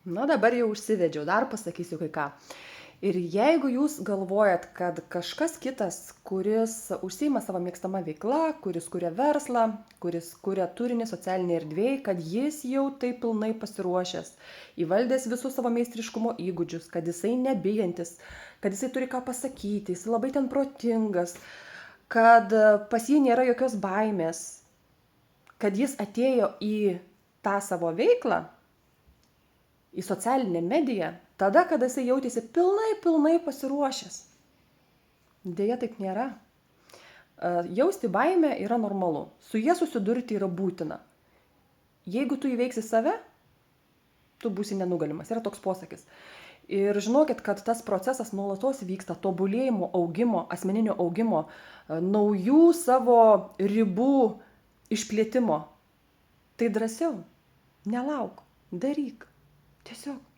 Na, dabar jau užsivedžiau, dar pasakysiu kai ką. Ir jeigu jūs galvojat, kad kažkas kitas, kuris užsiima savo mėgstamą veiklą, kuris kuria verslą, kuris kuria turinį socialiniai erdvėjai, kad jis jau taip pilnai pasiruošęs, įvaldęs visus savo meistriškumo įgūdžius, kad jisai nebijantis, kad jisai turi ką pasakyti, jisai labai ten protingas, kad pas jį nėra jokios baimės, kad jis atėjo į tą savo veiklą, į socialinę mediją, tada, kada jisai jautėsi pilnai pasiruošęs. Deja, taip nėra. Jausti baimę yra normalu. Su jie susidurti yra būtina. Jeigu tu įveiksi save, tu būsi nenugalimas. Yra toks posakis. Ir žinokit, kad tas procesas nuolatos vyksta, tobulėjimo, augimo, asmeninio augimo, naujų savo ribų išplėtimo. Tai drąsiau, nelauk, daryk. Tiesiog.